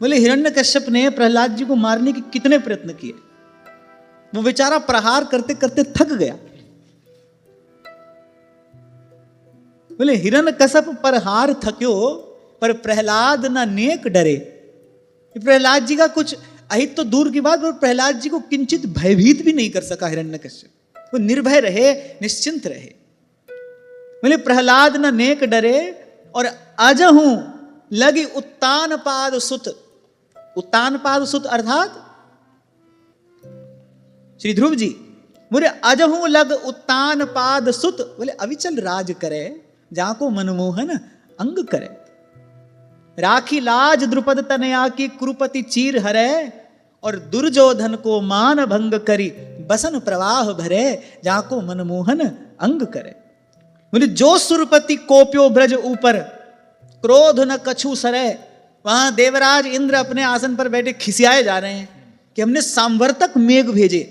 बोले हिरण्यकश्यप ने प्रहलाद जी को मारने के कितने प्रयत्न किए, वो बेचारा प्रहार करते करते थक गया। बोले हिरण्यकश्यप पर हार थक्यो, पर प्रहलाद ना नेक डरे। प्रहलाद जी का कुछ अहित तो दूर की बात, प्रहलाद जी को किंचित भयभीत भी नहीं कर सका हिरण्यकश्यप। वो निर्भय रहे, निश्चिंत रहे। बोले प्रहलाद न नेक डरे, और अजहू लगी उत्तान पाद सुत। उत्तान पाद सुत अर्थात श्री ध्रुव जी। बोले अजहू लग उत्तान पाद सुत, बोले अविचल राज करे, जाको मनमोहन अंग करे। राखी लाज द्रुपद तनया की कुरुपति चीर हरे, और दुर्योधन को मान भंग करी, बसन प्रवाह भरे, जाको मनमोहन अंग करे। बोले जो सुरपति कोप्यो ब्रज ऊपर, क्रोध न कछु सरे। वहां देवराज इंद्र अपने आसन पर बैठे खिसियाए जा रहे हैं कि हमने सांवर्तक मेघ भेजे।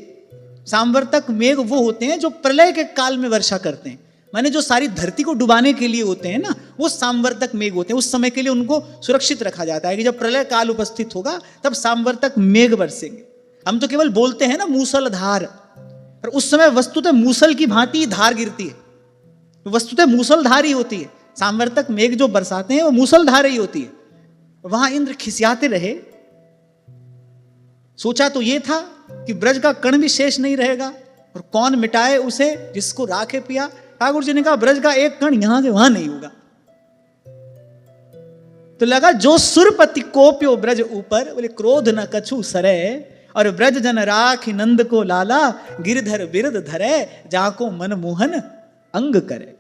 सांवर्तक मेघ वो होते हैं जो प्रलय के काल में वर्षा करते हैं, माने जो सारी धरती को डुबाने के लिए होते हैं ना, वो सांवर्तक मेघ होते हैं। उस समय के लिए उनको सुरक्षित रखा जाता है कि जब प्रलय काल उपस्थित होगा तब सांवर्तक मेघ बरसेंगे। हम तो केवल बोलते हैं ना मूसलधार, पर उस समय वस्तुतः मूसल की भांति धार गिरती है, वस्तुतः मूसलधार ही होती है। सांवर्तक मेघ जो बरसाते हैं वो मूसलधार ही होती है। वहां इंद्र खिसियाते रहे। सोचा तो ये था कि ब्रज का कण भी शेष नहीं रहेगा, और कौन मिटाए उसे जिसको राखे पिया। ठाकुर जी ने कहा ब्रज का एक कण यहां से वहां नहीं होगा। तो लगा जो सुरपति कोप्यो ब्रज ऊपर, बोले क्रोध न कछु सरे, और ब्रज जन राखी नंद को लाला, गिरधर बिरद धरे, जाको मनमोहन अंग करे।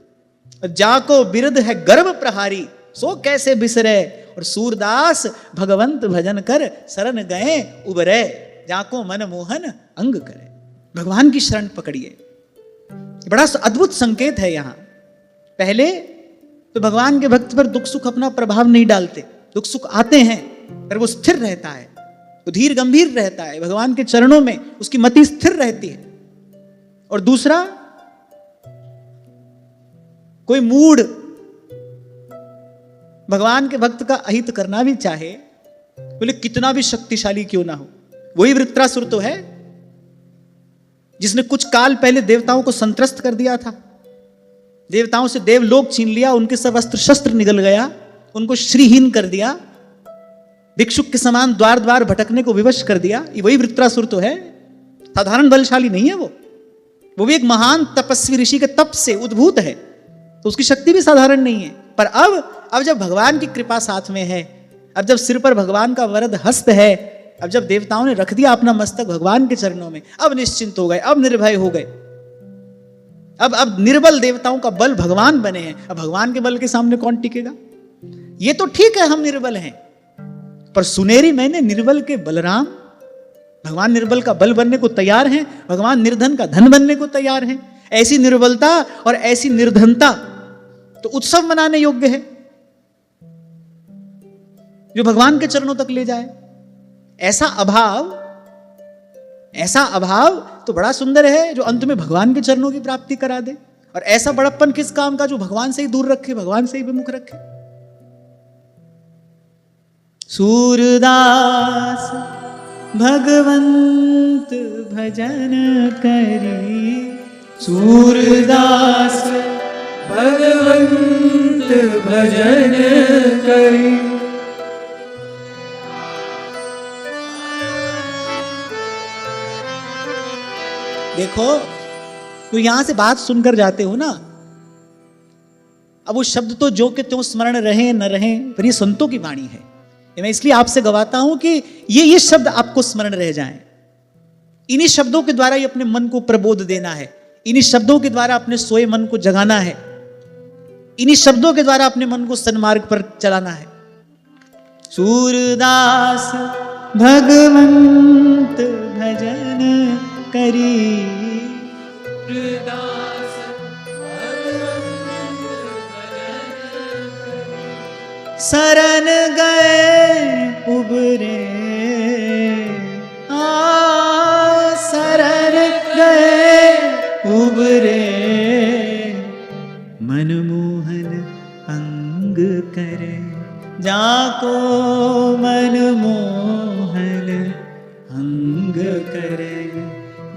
जाको बिरद है गर्भ प्रहारी, सो कैसे बिसरे, और सूरदास भगवंत भजन कर, शरण गए उबरे, जाको मनमोहन अंग करे। भगवान की शरण पकड़िए, बड़ा अद्भुत संकेत है यहां। पहले तो भगवान के भक्त पर दुख सुख अपना प्रभाव नहीं डालते, दुख सुख आते हैं पर वो स्थिर रहता है, वो धीर गंभीर रहता है, भगवान के चरणों में उसकी मति स्थिर रहती है। और दूसरा, कोई मूढ़ भगवान के भक्त का अहित करना भी चाहे, बोले कितना भी शक्तिशाली क्यों ना हो। वही वृत्रासुर तो है जिसने कुछ काल पहले देवताओं को संत्रस्त कर दिया था, देवताओं से देवलोक छीन लिया, उनके सब अस्त्र शस्त्र निगल गया, उनको श्रीहीन कर दिया, भिक्षुक के समान द्वार द्वार भटकने को विवश कर दिया। ये वही वृत्रासुर तो है, साधारण बलशाली नहीं है वो भी एक महान तपस्वी ऋषि के तप से उद्भूत है, तो उसकी शक्ति भी साधारण नहीं है। पर अब जब भगवान की कृपा साथ में है, अब जब सिर पर भगवान का वरद हस्त है, अब जब देवताओं ने रख दिया अपना मस्तक भगवान के चरणों में, अब निश्चिंत हो गए, अब निर्भय हो गए। अब निर्बल देवताओं का बल भगवान बने हैं, अब भगवान के बल के सामने कौन टिकेगा। ये तो ठीक है हम निर्बल हैं, पर सुनेरी मैंने निर्बल के बलराम। भगवान निर्बल का बल बनने को तैयार हैं, भगवान निर्धन का धन बनने को तैयार हैं। ऐसी निर्बलता और ऐसी निर्धनता तो उत्सव मनाने योग्य है, जो भगवान के चरणों तक ले जाए। ऐसा अभाव तो बड़ा सुंदर है, जो अंत में भगवान के चरणों की प्राप्ति करा दे। और ऐसा बड़प्पन किस काम का, जो भगवान से ही दूर रखे, भगवान से ही विमुख रखे। सूरदास भगवंत भजन करी, सूरदास भगवंत भजन करी। देखो, तो यहां से बात सुनकर जाते हो ना, अब वो शब्द तो जो के त्यों स्मरण रहे न रहे, पर ये संतों की वाणी है। मैं इसलिए आपसे गवाता हूं कि ये शब्द आपको स्मरण रह जाएं। इन्हीं शब्दों के द्वारा ही अपने मन को प्रबोध देना है, इन्हीं शब्दों के द्वारा अपने सोए मन को जगाना है, इन्हीं शब्दों के द्वारा अपने मन को सन्मार्ग पर चलाना है। सूरदास भगवंत भजन करी, सूरदास भगवंत भजन करी। शरण गए उबरे, शरण गए उबरे, मनमोहन अंग करे, जाको मनमोहन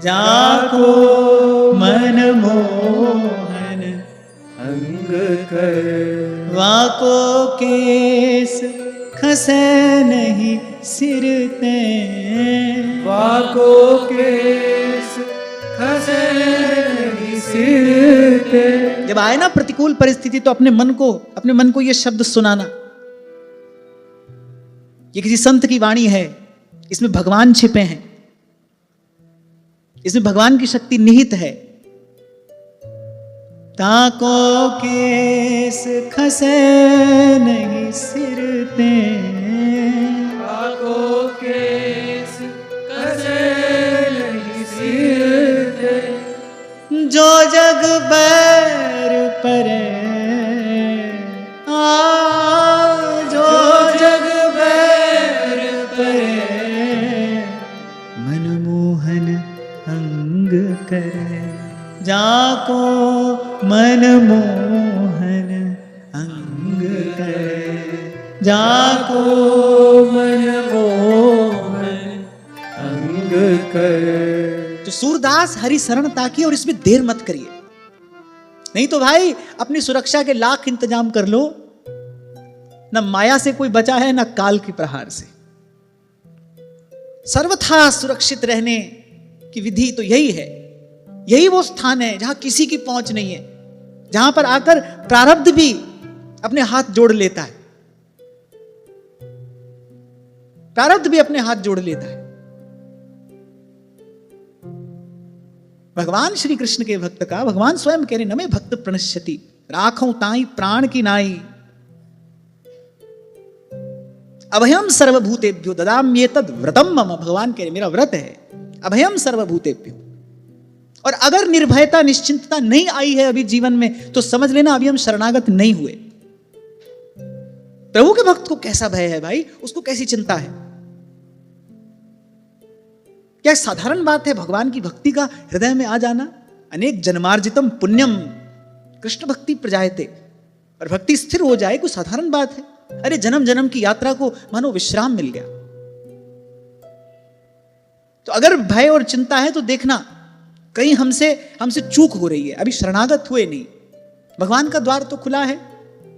जाको मन मोहन अंग कर। वाको केस खसे नहीं सिर ते, वाको केस खसे नहीं सिर ते। जब आए ना प्रतिकूल परिस्थिति तो अपने मन को ये शब्द सुनाना, ये किसी संत की वाणी है, इसमें भगवान छिपे हैं, इसमें भगवान की शक्ति निहित है। ताको केस खसे नहीं सिर ते, ताको केस खसे नहीं सिर ते। जो जग बैर परे, जो जग बैर परे, मनमोहन अंग करे। जाको मन मोहन अंग करे, जाको मन मोहन अंग कर। तो सूरदास हरि शरण ताकिए और इसमें देर मत करिए, नहीं तो भाई अपनी सुरक्षा के लाख इंतजाम कर लो, न माया से कोई बचा है न काल की प्रहार से। सर्वथा सुरक्षित रहने की विधि तो यही है, यही वो स्थान है जहां किसी की पहुंच नहीं है, जहां पर आकर प्रारब्ध भी अपने हाथ जोड़ लेता है, प्रारब्ध भी अपने हाथ जोड़ लेता है। भगवान श्री कृष्ण के भक्त का भगवान स्वयं कह रहे नमे भक्त प्रणश्यति, राखों ताई प्राण की नाई, अभयम सर्वभूतेभ्यो ददाम्येतद् व्रतम मम। भगवान कह रहे मेरा व्रत है अभयम सर्वभूतेभ्यो। और अगर निर्भयता निश्चिंतता नहीं आई है अभी जीवन में तो समझ लेना अभी हम शरणागत नहीं हुए। प्रभु के भक्त को कैसा भय है भाई, उसको कैसी चिंता है? क्या साधारण बात है भगवान की भक्ति का हृदय में आ जाना? अनेक जन्मार्जितम पुण्यम कृष्ण भक्ति प्रजायते, और भक्ति स्थिर हो जाए कोई साधारण बात है? अरे जन्म जन्म की यात्रा को मानो विश्राम मिल गया। तो अगर भय और चिंता है तो देखना कहीं हमसे चूक हो रही है, अभी शरणागत हुए नहीं। भगवान का द्वार तो खुला है,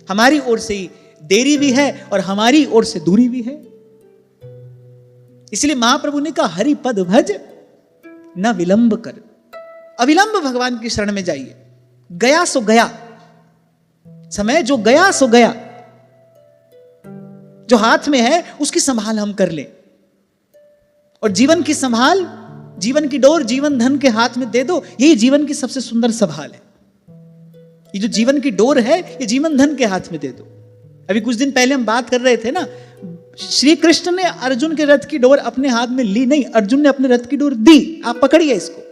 हमारी ओर से ही देरी भी है और हमारी ओर से दूरी भी है। इसलिए महाप्रभु ने कहा हरि पद भज न विलंब कर, अविलंब भगवान की शरण में जाइए। गया सो गया समय, जो गया सो गया, जो हाथ में है उसकी संभाल हम कर ले, और जीवन की संभाल, जीवन की डोर जीवन धन के हाथ में दे दो, यही जीवन की सबसे सुंदर संभाल है। ये जो जीवन की डोर है ये जीवन धन के हाथ में दे दो। अभी कुछ दिन पहले हम बात कर रहे थे ना, श्री कृष्ण ने अर्जुन के रथ की डोर अपने हाथ में ली नहीं, अर्जुन ने अपने रथ की डोर दी, आप पकड़िए इसको।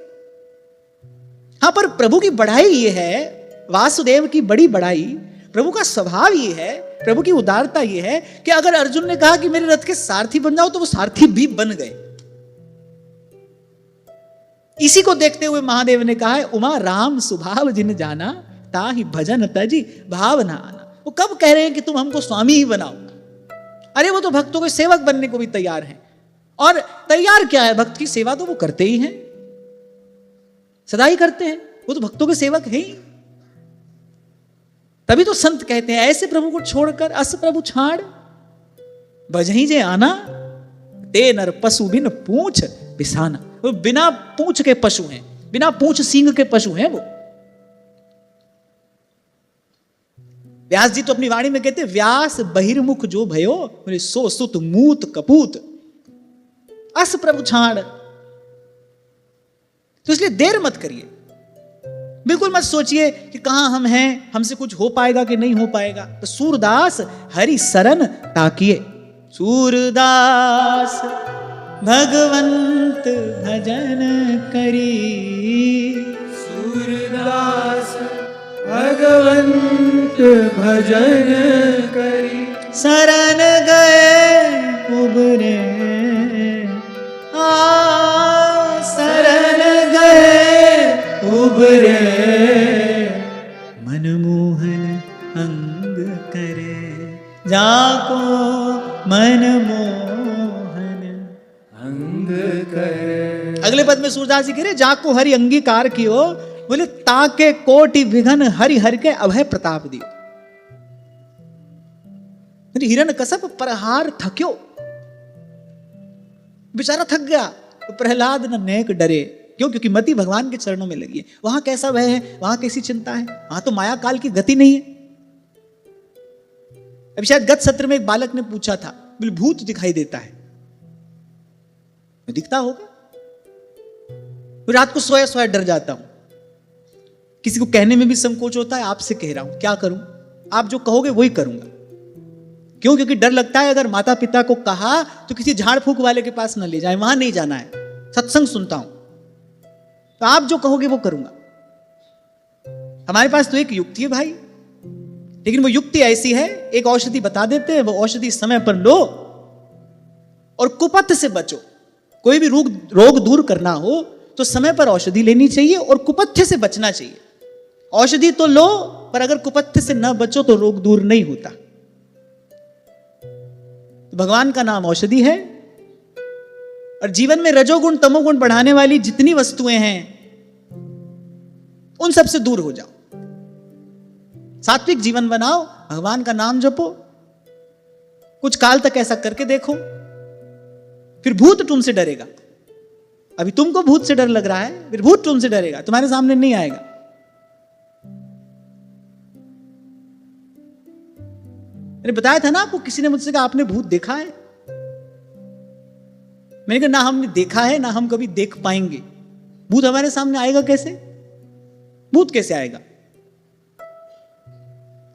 हां, पर प्रभु की बढ़ाई ये है, वासुदेव की बड़ी बढ़ाई, प्रभु का स्वभाव ये है, प्रभु की उदारता ये है कि अगर अर्जुन ने कहा कि मेरे रथ के सारथी बन जाओ तो वो सारथी भी बन गए। इसी को देखते हुए महादेव ने कहा है उमा राम सुभाव जिन जाना, ताहि भजन तजी भाव ना आना। वो कब कह रहे हैं कि तुम हमको स्वामी ही बनाओ? अरे वो तो भक्तों के सेवक बनने को भी तैयार हैं। और तैयार क्या है, भक्त की सेवा तो वो करते ही हैं, सदा ही करते हैं, वो तो भक्तों के सेवक हैं ही। तभी तो संत कहते हैं ऐसे प्रभु को छोड़कर अस प्रभु छाड़, बजही जे आना ते नर पशु बिन पूंछ बिसाना। वो बिना पूंछ के पशु हैं, बिना पूंछ सींग के पशु हैं वो। व्यास जी तो अपनी वाणी में कहते व्यास बहिर्मुख जो भयो, बोले सो सुत मूत कपूत अस प्रभु छाड़। तो इसलिए देर मत करिए, बिल्कुल मत सोचिए कि कहां हम हैं, हमसे कुछ हो पाएगा कि नहीं हो पाएगा। तो सूरदास हरि शरण ताकिए, सूरदास भगवंत भजन करी, सूरदास भगवंत भजन करी, शरण गए उबरे शरण गए उबरे, मनमोहन अंग करे, जाको मनमोहन अंग करे। अगले पद में सूरदास जी कह रहे जाको हरि अंगीकार कियो, बोले ताके कोटि विघन हरि हरि के अभय प्रताप दियो। हिरण कसप प्रहार थक्यो, बेचारा थक गया। तो प्रहलाद न नेक डरे, क्यों? क्योंकि मति भगवान के चरणों में लगी है। वहां कैसा भय है, वहां कैसी चिंता है, वहां तो माया काल की गति नहीं है। अभी शायद गत सत्र में एक बालक ने पूछा था, बोले भूत दिखाई देता है, दिखता होगा। रात को सोया सोया डर जाता हूं, किसी को कहने में भी संकोच होता है, आपसे कह रहा हूं, क्या करूं? आप जो कहोगे वही करूंगा। क्यों? क्योंकि डर लगता है अगर माता पिता को कहा तो किसी झाड़ फूक वाले के पास न ले जाए, वहां नहीं जाना है, सत्संग सुनता हूं, तो आप जो कहोगे वो करूंगा। हमारे पास तो एक युक्ति है भाई, लेकिन वो युक्ति ऐसी है, एक औषधि बता देते हैं, वो औषधि समय पर लो और कुपथ से बचो। कोई भी रोग दूर करना हो तो समय पर औषधि लेनी चाहिए और कुपथ्य से बचना चाहिए। औषधि तो लो, पर अगर कुपथ्य से न बचो तो रोग दूर नहीं होता। तो भगवान का नाम औषधि है, और जीवन में रजोगुण तमोगुण बढ़ाने वाली जितनी वस्तुएं हैं उन सब से दूर हो जाओ, सात्विक जीवन बनाओ, भगवान का नाम जपो, कुछ काल तक ऐसा करके देखो, फिर भूत तुमसे डरेगा। अभी तुमको भूत से डर लग रहा है, फिर भूत तुमसे डरेगा, तुम्हारे सामने नहीं आएगा। मैंने बताया था ना आपको, किसी ने मुझसे कहा आपने भूत देखा है? मैंने कहा ना हमने देखा है, ना हम कभी देख पाएंगे। भूत हमारे सामने आएगा कैसे? भूत कैसे आएगा?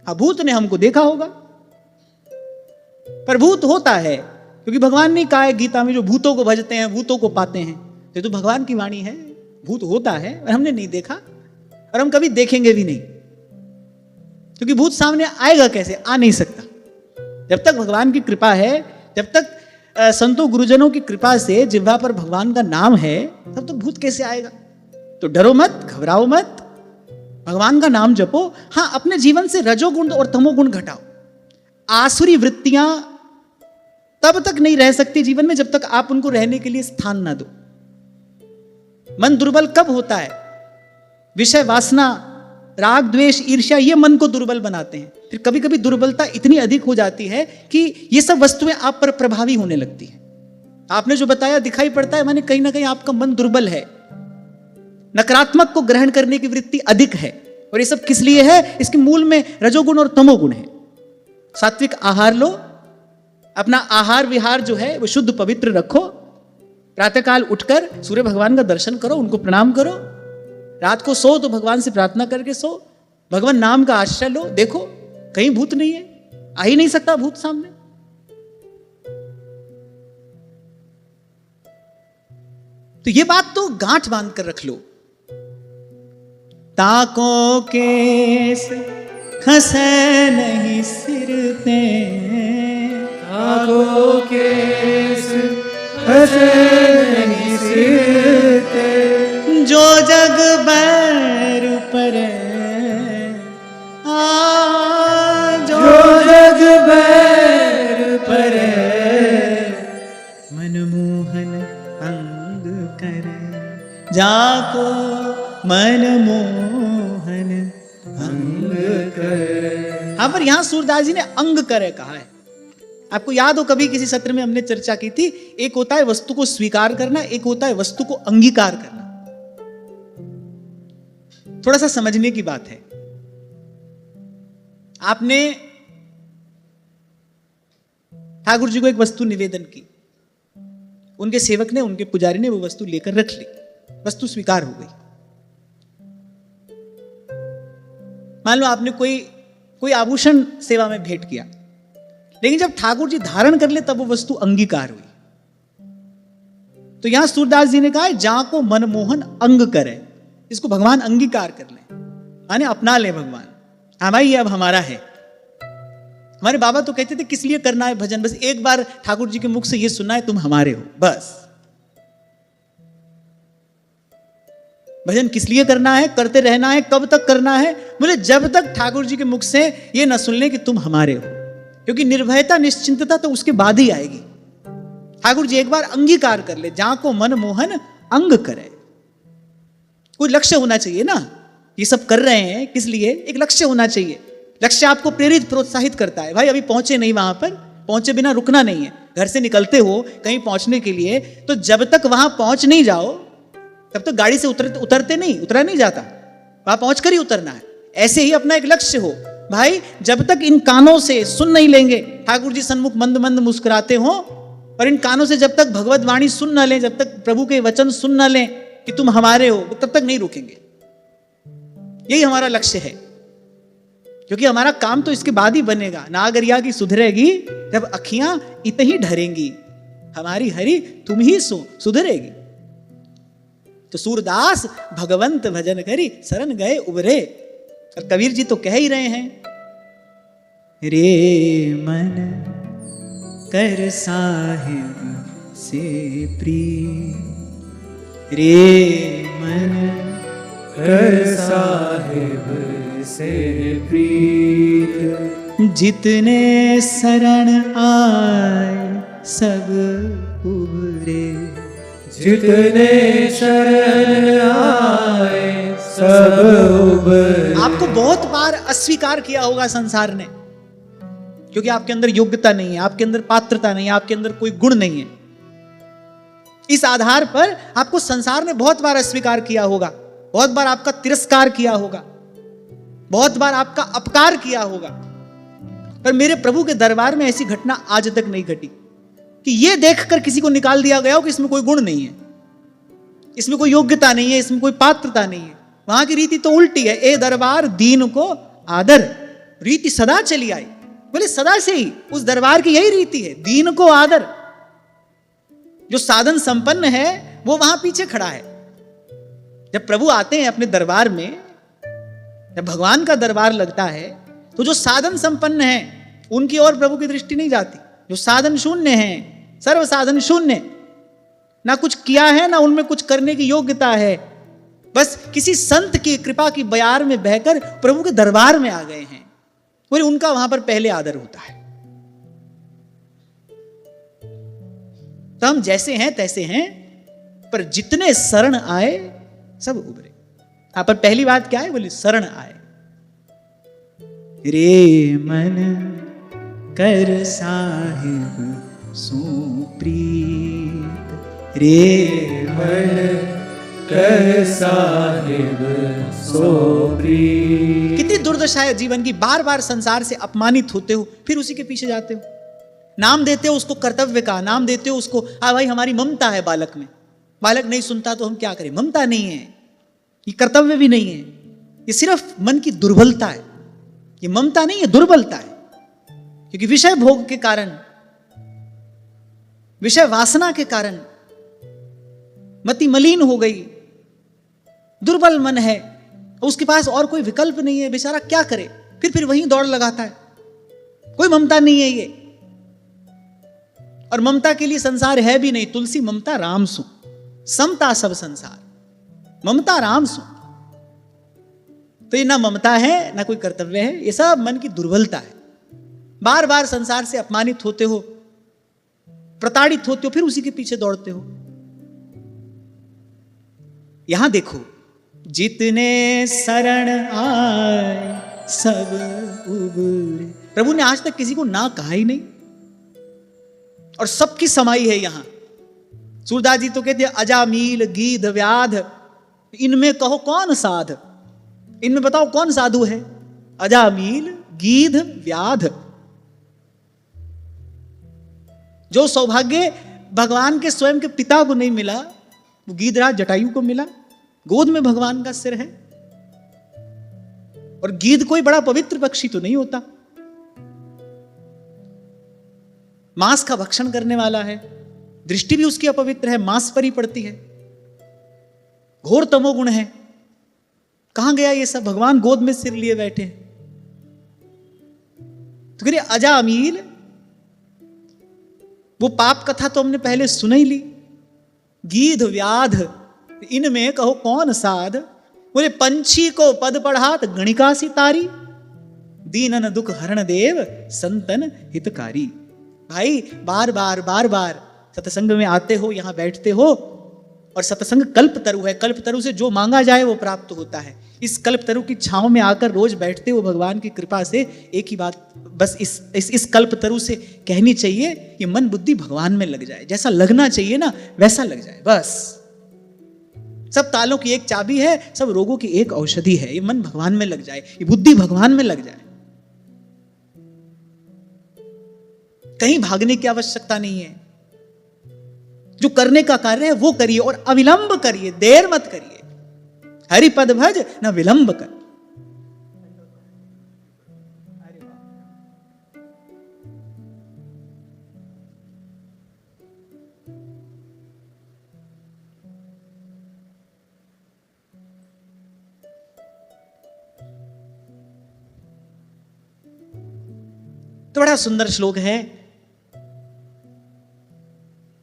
हाँ, भूत ने हमको देखा होगा, पर भूत होता है, क्योंकि भगवान ने कहा है गीता में, जो भूतों को भजते हैं भूतों को पाते हैं। ये तो भगवान की वाणी है, भूत होता है और हमने नहीं देखा, और हम कभी देखेंगे भी नहीं, क्योंकि भूत सामने आएगा कैसे? आ नहीं सकता। जब तक भगवान की कृपा है, जब तक संतों गुरुजनों की कृपा से जिह्वा पर भगवान का नाम है, तब तो भूत कैसे आएगा? तो डरो मत, घबराओ मत, भगवान का नाम जपो। हाँ, अपने जीवन से रजोगुण और तमोगुण घटाओ। आसुरी वृत्तियां तब तक नहीं रह सकती जीवन में जब तक आप उनको रहने के लिए स्थान ना दो। मन दुर्बल कब होता है? विषय वासना, राग द्वेष ईर्ष्या, ये मन को दुर्बल बनाते हैं। फिर कभी कभी दुर्बलता इतनी अधिक हो जाती है कि ये सब वस्तुएं आप पर प्रभावी होने लगती हैं। आपने जो बताया दिखाई पड़ता है, माने कहीं ना कहीं आपका मन दुर्बल है, नकारात्मक को ग्रहण करने की वृत्ति अधिक है। और ये सब किस लिए है? इसके मूल में रजोगुण और तमोगुण है। सात्विक आहार लो, अपना आहार विहार जो है वो शुद्ध पवित्र रखो, प्रातःकाल उठकर सूर्य भगवान का दर्शन करो, उनको प्रणाम करो, रात को सो तो भगवान से प्रार्थना करके सो, भगवान नाम का आश्रय लो। देखो कहीं भूत नहीं है, आ ही नहीं सकता भूत सामने। तो ये बात तो गांठ बांध कर रख लो। ताकों केस खसे नहीं सिरते, ताकों केस खसे नहीं सिरते, जो जग बैर पर जो जग बैर पर मनमोहन अंग करे, जाको मनमोहन अंग करे। हाँ, पर यहां सूरदास जी ने अंग करे कहा है। आपको याद हो कभी किसी सत्र में हमने चर्चा की थी, एक होता है वस्तु को स्वीकार करना, एक होता है वस्तु को अंगीकार करना। थोड़ा सा समझने की बात है। आपने ठाकुर जी को एक वस्तु निवेदन की, उनके सेवक ने, उनके पुजारी ने वो वस्तु लेकर रख ली, वस्तु स्वीकार हो गई। मान लो आपने कोई आभूषण सेवा में भेंट किया, लेकिन जब ठाकुर जी धारण कर ले तब वो वस्तु अंगीकार हुई। तो यहां सूरदास जी ने कहा है जाको मनमोहन अंग करे, इसको भगवान अंगीकार कर ले, माने अपना ले भगवान। हाँ भाई, ये अब हमारा है। हमारे बाबा तो कहते थे किस लिए करना है भजन, बस एक बार ठाकुर जी के मुख से ये सुनना है तुम हमारे हो, बस। भजन किस लिए करना है, करते रहना है, कब तक करना है? बोले जब तक ठाकुर जी के मुख से ये न सुन ले कि तुम हमारे हो, क्योंकि निर्भयता निश्चिंतता तो उसके बाद ही आएगी। ठाकुर जी एक बार अंगीकार कर ले, जाको मन मोहन अंग करे। कोई लक्ष्य होना चाहिए ना, ये सब कर रहे हैं किस लिए, एक लक्ष्य होना चाहिए। लक्ष्य आपको प्रेरित प्रोत्साहित करता है, भाई अभी पहुंचे नहीं वहां पर, पहुंचे बिना रुकना नहीं है। घर से निकलते हो कहीं पहुंचने के लिए, तो जब तक वहां पहुंच नहीं जाओ तब तक गाड़ी से उतरा नहीं जाता, वहां पहुंचकर ही उतरना है। ऐसे ही अपना एक लक्ष्य हो, भाई जब तक इन कानों से सुन नहीं लेंगे, ठाकुर जी सन्मुख मंद मंद मुस्कुराते हो, और इन कानों से जब तक भगवत वाणी सुन न लें, जब तक प्रभु के वचन सुन न लें कि तुम हमारे हो, तब तक नहीं रुकेंगे। यही हमारा लक्ष्य है, क्योंकि हमारा काम तो इसके बाद ही बनेगा। नागरिया की सुधरेगी जब अखियां इत ही ढरेंगी, हमारी हरि तुम ही सुधरेगी। तो सूरदास भगवंत भजन करी शरण गए उबरे। और कबीर जी तो कह ही रहे हैं, रे मन कर साहिब से प्रिय, रे मन कर साहिब से प्रीत, जितने शरण आए सब उबरे, जितने शरण आए सब उबरे। आपको बहुत बार अस्वीकार किया होगा संसार ने, क्योंकि आपके अंदर योग्यता नहीं है, आपके अंदर पात्रता नहीं है, आपके अंदर कोई गुण नहीं है। इस आधार पर आपको संसार ने बहुत बार अस्वीकार किया होगा, बहुत बार आपका तिरस्कार किया होगा, बहुत बार आपका अपकार किया होगा। पर मेरे प्रभु के दरबार में ऐसी घटना आज तक नहीं घटी कि यह देखकर किसी को निकाल दिया गया हो कि इसमें कोई गुण नहीं है, इसमें कोई योग्यता नहीं है, इसमें कोई पात्रता नहीं है। वहां की रीति तो उल्टी है, ए दरबार दीन को आदर, रीति सदा चली आई। बोले सदा से ही उस दरबार की यही रीति है, दीन को आदर। जो साधन संपन्न है वो वहां पीछे खड़ा है। जब प्रभु आते हैं अपने दरबार में, जब भगवान का दरबार लगता है, तो जो साधन संपन्न है उनकी ओर प्रभु की दृष्टि नहीं जाती। जो साधन शून्य है, सर्व साधन शून्य, ना कुछ किया है ना उनमें कुछ करने की योग्यता है, बस किसी संत की कृपा की बयार में बहकर प्रभु के दरबार में आ गए हैं, बोले उनका वहां पर पहले आदर होता है। तो हम जैसे हैं तैसे हैं, पर जितने शरण आए सब उबरे। यहां पर पहली बात क्या है, बोले शरण आए। रे मन कर साहिब सो प्रीत, रे मन कर साहिब सो प्रीत। कितनी दुर्दशा है जीवन की, बार बार संसार से अपमानित होते हो, फिर उसी के पीछे जाते हो। नाम देते हो उसको कर्तव्य का, नाम देते हो उसको, हाँ भाई हमारी ममता है बालक में, बालक नहीं सुनता तो हम क्या करें। ममता नहीं है, ये कर्तव्य भी नहीं है, ये सिर्फ मन की दुर्बलता है। ये ममता नहीं है, दुर्बलता है। क्योंकि विषय भोग के कारण, विषय वासना के कारण मति मलिन हो गई, दुर्बल मन है, उसके पास और कोई विकल्प नहीं है, बेचारा क्या करे, फिर वहीं दौड़ लगाता है। कोई ममता नहीं है ये, और ममता के लिए संसार है भी नहीं। तुलसी ममता राम सु, समता सब संसार, ममता राम सु। तो ये ना ममता है ना कोई कर्तव्य है, ये सब मन की दुर्बलता है। बार बार संसार से अपमानित होते हो, प्रताड़ित होते हो, फिर उसी के पीछे दौड़ते हो। यहां देखो, जितने शरण आए सब उबरे। प्रभु ने आज तक किसी को ना कहा ही नहीं, और सबकी समाई है यहां। सूरदास जी तो कहते हैं, अजामील गीध व्याध, इनमें कहो कौन साध, इनमें बताओ कौन साधु है। अजामील गीध व्याध, जो सौभाग्य भगवान के स्वयं के पिता को नहीं मिला, वो गीधराज जटायु को मिला। गोद में भगवान का सिर है, और गीध कोई बड़ा पवित्र पक्षी तो नहीं होता, मांस का भक्षण करने वाला है, दृष्टि भी उसकी अपवित्र है, मांस पर ही पड़ती है, घोर तमोगुण है। कहां गया ये सब, भगवान गोद में सिर लिए बैठे हैं। तो करिए अजामील, वो पाप कथा तो हमने पहले सुन ही ली। गीध व्याध, इनमें कहो कौन साध, बोले पंछी को पद पढ़ात गणिका सी तारी, दीनन दुख हरण देव संतन हितकारी। भाई बार बार सत्संग में आते हो, यहां बैठते हो, और सत्संग कल्पतरु है। कल्पतरु से जो मांगा जाए वो प्राप्त होता है। इस कल्पतरु की छांव में आकर रोज बैठते हो भगवान की कृपा से, एक ही बात बस इस कल्पतरु से कहनी चाहिए कि मन बुद्धि भगवान में लग जाए, जैसा लगना चाहिए ना वैसा लग जाए। बस सब तालों की एक चाबी है, सब रोगों की एक औषधि है। ये मन भगवान में लग जाए, ये बुद्धि भगवान में लग जाए, कहीं भागने की आवश्यकता नहीं है। जो करने का कार्य है वो करिए और अविलंब करिए, देर मत करिए। हरिपद भज न विलंब कर। तो बड़ा सुंदर श्लोक है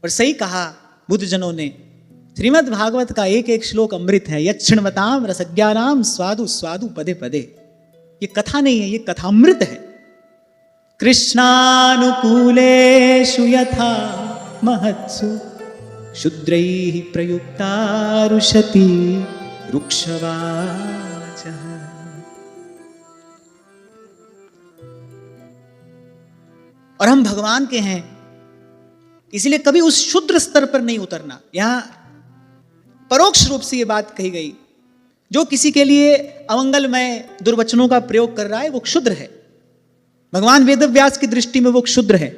और सही कहा बुद्ध जनों ने। श्रीमद् भागवत का एक एक श्लोक अमृत है। यक्षणवताम रसज्ञानाम स्वादु स्वादु पदे पदे। ये कथा नहीं है, ये कथामृत है। कृष्णानुकूलेषु यथा महत्सु शूद्रैः प्रयुक्ता रुशति रुक्षवाचः। और हम भगवान के हैं, इसलिए कभी उस शुद्र स्तर पर नहीं उतरना। यहां परोक्ष रूप से यह बात कही गई, जो किसी के लिए अमंगलमय दुर्वचनों का प्रयोग कर रहा है वो क्षुद्र है। भगवान वेदव्यास की दृष्टि में वो क्षुद्र है,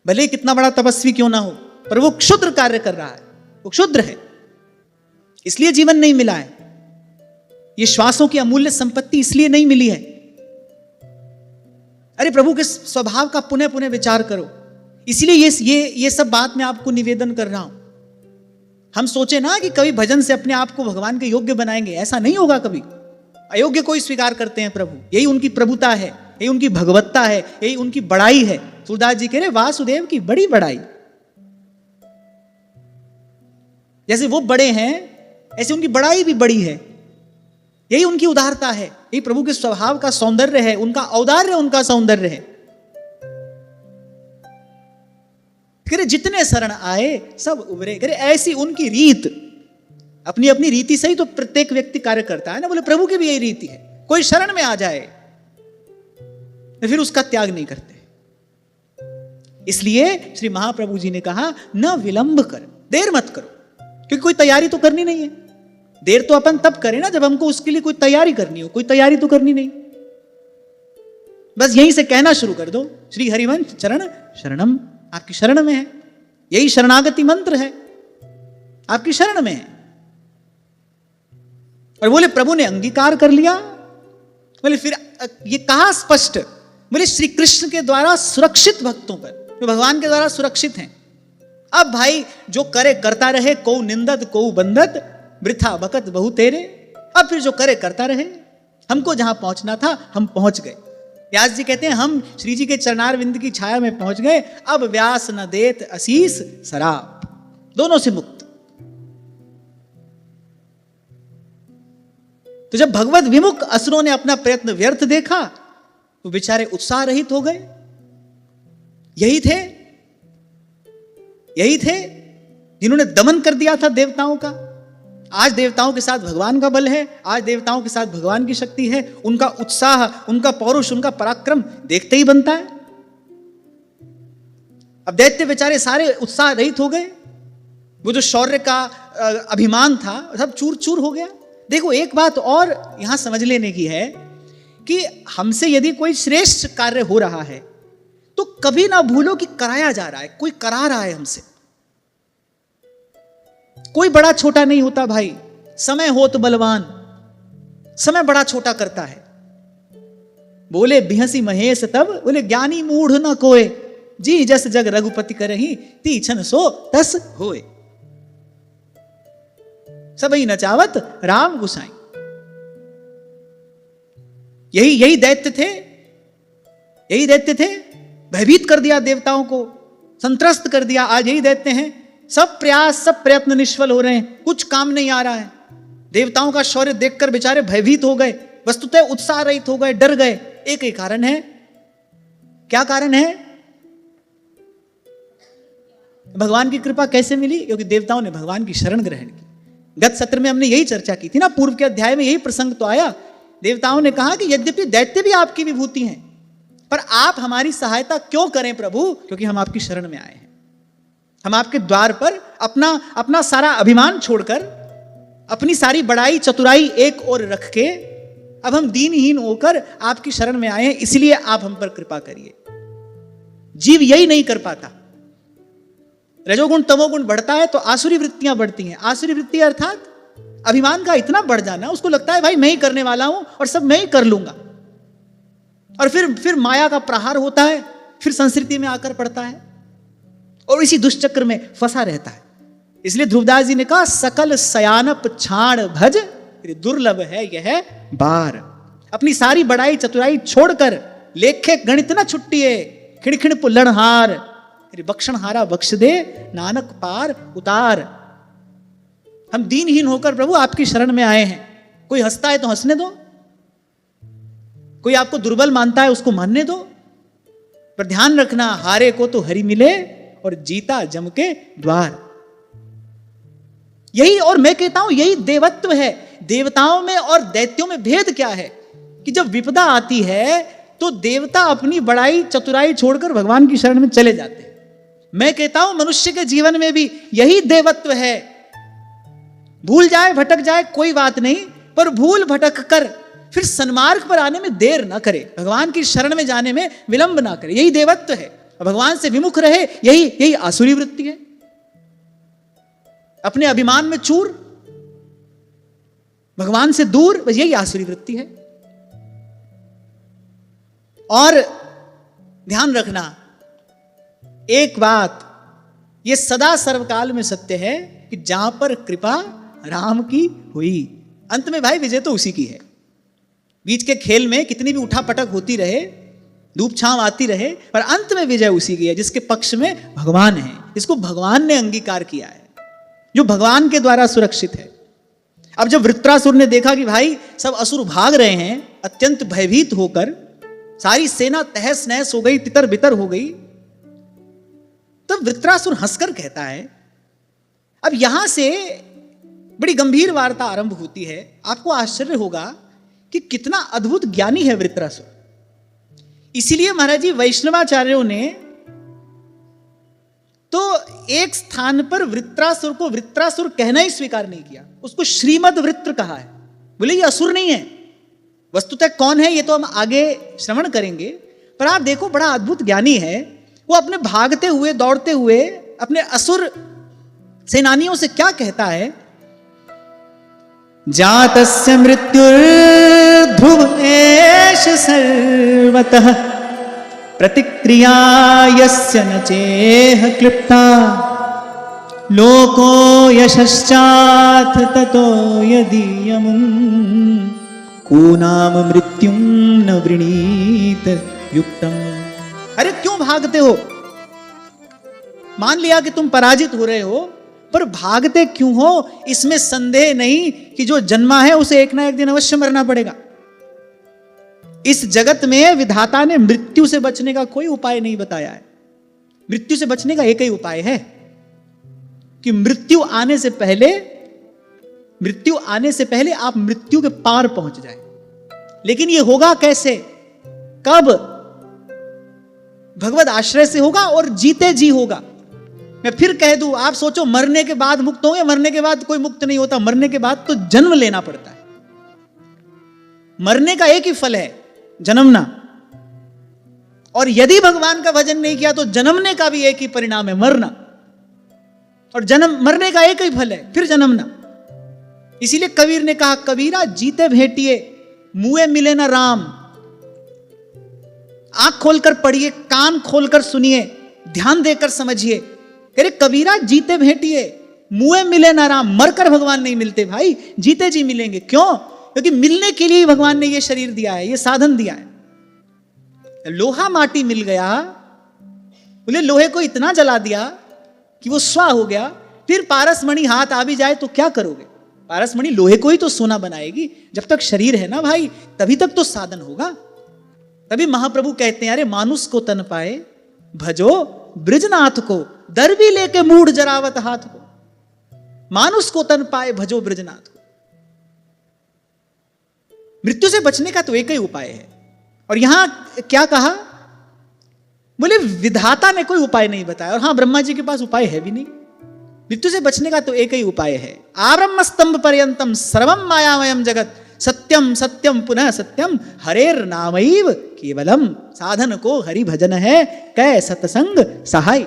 भले कितना बड़ा तपस्वी क्यों ना हो, पर वो क्षुद्र कार्य कर रहा है, वो क्षुद्र है। इसलिए जीवन नहीं मिला है, ये श्वासों की अमूल्य संपत्ति इसलिए नहीं मिली है। अरे प्रभु के स्वभाव का पुनः पुनः विचार करो। इसलिए ये सब बात मैं आपको निवेदन कर रहा हूं। हम सोचे ना कि कभी भजन से अपने आप को भगवान के योग्य बनाएंगे, ऐसा नहीं होगा कभी। अयोग्य को ही स्वीकार करते हैं प्रभु, यही उनकी प्रभुता है, यही उनकी भगवत्ता है, यही उनकी बड़ाई है। सूरदास जी कह रहे वासुदेव की बड़ी बड़ाई। जैसे वो बड़े हैं ऐसे उनकी बड़ाई भी बड़ी है, यही उनकी उदारता है, यही प्रभु के स्वभाव का सौंदर्य है, उनका औदार्य उनका सौंदर्य है। करे जितने शरण आए सब उबरे। करे ऐसी उनकी रीत, अपनी अपनी रीति से ही तो प्रत्येक व्यक्ति कार्य करता है ना। बोले प्रभु की भी यही रीति है, कोई शरण में आ जाए तो फिर उसका त्याग नहीं करते। इसलिए श्री महाप्रभु जी ने कहा न विलंब कर, देर मत करो, क्योंकि कोई तैयारी तो करनी नहीं है। देर तो अपन तब करें ना जब हमको उसके लिए कोई तैयारी करनी हो, कोई तैयारी तो करनी नहीं। बस यहीं से कहना शुरू कर दो, श्री हरिवंश चरण शरणम, आपकी शरण में है। यही शरणागति मंत्र है, आपकी शरण में है। और बोले प्रभु ने अंगीकार कर लिया। बोले फिर ये कहा स्पष्ट, बोले श्री कृष्ण के द्वारा सुरक्षित भक्तों पर, जो भगवान के द्वारा सुरक्षित हैं। अब भाई जो करे करता रहे, को निंदत को बंदत वृथा बकत बहु तेरे। अब फिर जो करे करता रहे, हमको जहां पहुंचना था हम पहुंच गए। व्यास जी कहते हैं हम श्री जी के चरणारविंद की छाया में पहुंच गए, अब व्यास न देत असीस सराप, दोनों से मुक्त। तो जब भगवत विमुख असुरों ने अपना प्रयत्न व्यर्थ देखा तो बेचारे उत्साह रहित हो गए। यही थे जिन्होंने दमन कर दिया था देवताओं का। आज देवताओं के साथ भगवान का बल है, आज देवताओं के साथ भगवान की शक्ति है। उनका उत्साह, उनका पौरुष, उनका पराक्रम देखते ही बनता है। अब दैत्य बेचारे सारे उत्साह रहित हो गए, वो जो शौर्य का अभिमान था सब चूर चूर हो गया। देखो एक बात और यहां समझ लेने की है कि हमसे यदि कोई श्रेष्ठ कार्य हो रहा है तो कभी ना भूलो कि कराया जा रहा है, कोई करा रहा है हमसे। कोई बड़ा छोटा नहीं होता भाई, समय हो तो बलवान, समय बड़ा छोटा करता है। बोले बिहसी महेश तब, बोले ज्ञानी मूढ़ न कोय, जी जस जग रघुपति करही तीछन सो तस होए। सबई नचावत राम गुसाई। यही दैत्य थे, भयभीत कर दिया देवताओं को, संत्रस्त कर दिया। आज यही दैत्य हैं, सब प्रयास सब प्रयत्न निष्फल हो रहे हैं, कुछ काम नहीं आ रहा है। देवताओं का शौर्य देखकर बेचारे भयभीत हो गए, वस्तुतः उत्साह रहित हो गए, डर गए। एक ही कारण है, क्या कारण है? भगवान की कृपा कैसे मिली? क्योंकि देवताओं ने भगवान की शरण ग्रहण की। गत सत्र में हमने यही चर्चा की थी ना, पूर्व के अध्याय में यही प्रसंग तो आया। देवताओं ने कहा कि यद्यपि दैत्य भी आपकी विभूति हैं, पर आप हमारी सहायता क्यों करें प्रभु? क्योंकि हम आपकी शरण में आए हैं। हम आपके द्वार पर अपना सारा अभिमान छोड़कर, अपनी सारी बड़ाई चतुराई एक ओर रख के, अब हम दीनहीन होकर आपकी शरण में आए हैं, इसलिए आप हम पर कृपा करिए। जीव यही नहीं कर पाता। रजोगुण तमोगुण बढ़ता है तो आसुरी वृत्तियां बढ़ती हैं। आसुरी वृत्ति अर्थात अभिमान का इतना बढ़ जाना, उसको लगता है भाई मैं ही करने वाला हूं और सब मैं ही कर लूंगा, और फिर माया का प्रहार होता है, फिर संस्कृति में आकर पड़ता है और इसी दुष्चक्र में फंसा रहता है। इसलिए ध्रुवदास जी ने कहा, सकल सयानप छाण भज दुर्लभ है यह बार। अपनी सारी बड़ाई चतुराई छोड़कर लेखे गणित न छुट्टिए, खिड़खिड़ पुल्लणहार बख्शणहारा बख्श दे, नानक पार उतार। हम दीनहीन होकर प्रभु आपकी शरण में आए हैं। कोई हंसता है तो हंसने दो, कोई आपको दुर्बल मानता है उसको मानने दो, पर ध्यान रखना, हारे को तो हरि मिले और जीता जम के द्वार। यही, और मैं कहता हूं यही देवत्व है। देवताओं में और दैत्यों में भेद क्या है कि जब विपदा आती है तो देवता अपनी बड़ाई चतुराई छोड़कर भगवान की शरण में चले जाते हैं। मैं कहता हूं मनुष्य के जीवन में भी यही देवत्व है। भूल जाए भटक जाए कोई बात नहीं, पर भूल भटक कर फिर सन्मार्ग पर आने में देर ना करे, भगवान की शरण में जाने में विलंब ना करे। यही देवत्व है। भगवान से विमुख रहे, यही आसुरी वृत्ति है। अपने अभिमान में चूर, भगवान से दूर, बस यही आसुरी वृत्ति है। और ध्यान रखना एक बात, यह सदा सर्वकाल में सत्य है कि जहां पर कृपा राम की हुई, अंत में भाई विजय तो उसी की है। बीच के खेल में कितनी भी उठापटक होती रहे, धूप छांव आती रहे, पर अंत में विजय उसी की है जिसके पक्ष में भगवान है, जिसको भगवान ने अंगीकार किया है, जो भगवान के द्वारा सुरक्षित है। अब जब वृत्रासुर ने देखा कि भाई सब असुर भाग रहे हैं, अत्यंत भयभीत होकर, सारी सेना तहस नहस हो गई, तितर बितर हो गई, तब वृत्रासुर हंसकर कहता है, अब यहां से बड़ी गंभीर वार्ता आरंभ होती है। आपको आश्चर्य होगा कि कितना अद्भुत ज्ञानी है वृत्रासुर। इसीलिए महाराज जी वैष्णवाचार्यों ने तो एक स्थान पर वृत्रासुर को वृत्रासुर कहना ही स्वीकार नहीं किया, उसको श्रीमद वृत्र कहा है। बोले ये असुर नहीं है। वस्तुतः कौन है ये तो हम आगे श्रवण करेंगे, पर आप देखो बड़ा अद्भुत ज्ञानी है। वो अपने भागते हुए दौड़ते हुए अपने असुर सेनानियों से क्या कहता है, जातस्य मृत्युर्ध्रुवेश सर्वतः प्रतिक्रिया यस्य न चेह क्लिप्ता लोको यशश्चाथ ततो यदीयमुं कूनाम मृत्युं न वृणीत युक्तम। अरे क्यों भागते हो? मान लिया कि तुम पराजित हो रहे हो, पर भागते क्यों हो? इसमें संदेह नहीं कि जो जन्मा है उसे एक ना एक दिन अवश्य मरना पड़ेगा। इस जगत में विधाता ने मृत्यु से बचने का कोई उपाय नहीं बताया है। मृत्यु से बचने का एक ही उपाय है कि मृत्यु आने से पहले आप मृत्यु के पार पहुंच जाए। लेकिन यह होगा कैसे, कब? भगवत आश्रय से होगा और जीते जी होगा। मैं फिर कह दूं, आप सोचो मरने के बाद मुक्त होंगे, मरने के बाद कोई मुक्त नहीं होता। मरने के बाद तो जन्म लेना पड़ता है। मरने का एक ही फल है, जन्मना। और यदि भगवान का भजन नहीं किया तो जन्मने का भी एक ही परिणाम है, मरना। और मरने का एक ही फल है, फिर जन्मना। इसीलिए कबीर ने कहा, कबीरा जीते भेटिए मुए मिले ना राम। आंख खोलकर पढ़िए, कान खोलकर सुनिए, ध्यान देकर समझिए। कह रहे कबीरा जीते भेटिए मुए मिले ना राम। मरकर भगवान नहीं मिलते भाई, जीते जी मिलेंगे। क्यों? क्योंकि मिलने के लिए भगवान ने यह शरीर दिया है, यह साधन दिया है। लोहा माटी मिल गया, बोले लोहे को इतना जला दिया कि वो स्वा हो गया, फिर पारसमणि हाथ आ भी जाए तो क्या करोगे? पारसमणि लोहे को ही तो सोना बनाएगी। जब तक शरीर है ना भाई, तभी तक तो साधन होगा। तभी महाप्रभु कहते हैं, अरे मानुष को तन पाए भजो ब्रजनाथ को, दर भी लेके मूढ़ जरावत हाथ को, मानुष को तन पाए भजो ब्रजनाथ को। मृत्यु से बचने का तो एक ही उपाय है। और यहां क्या कहा? बोले विधाता ने कोई उपाय नहीं बताया, और हां ब्रह्मा जी के पास उपाय है भी नहीं। मृत्यु से बचने का तो एक ही उपाय है। आब्रह्म स्तंभ पर्यंतम सर्वम मायामयम जगत, सत्यम सत्यम पुनः सत्यम, हरेर नामैव केवलम। साधन को हरि भजन है, कै सतसंग सहाय।